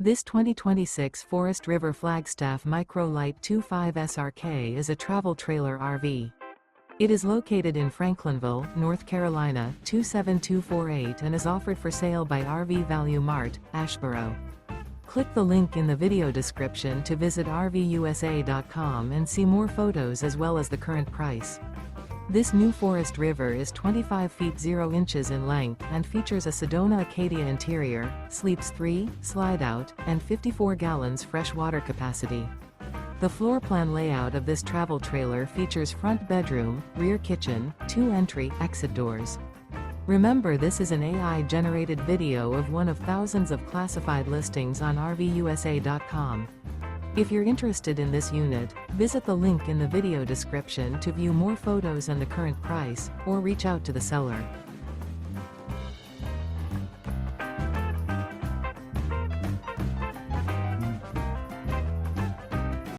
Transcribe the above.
This 2026 Forest River Flagstaff Micro Lite 25 SRK is a travel trailer RV. It is located in Franklinville, North Carolina, 27248 and is offered for sale by RV Value Mart, Asheboro. Click the link in the video description to visit RVUSA.com and see more photos as well as the current price. This new Forest River is 25 feet 0 inches in length and features a Sedona-Acadia interior, sleeps 3, Slideout, and 54 gallons fresh water capacity. The floor plan layout of this travel trailer features front bedroom, rear kitchen, 2 entry/exit doors. Remember, this is an AI-generated video of one of thousands of classified listings on RVUSA.com. If you're interested in this unit, visit the link in the video description to view more photos and the current price, or reach out to the seller.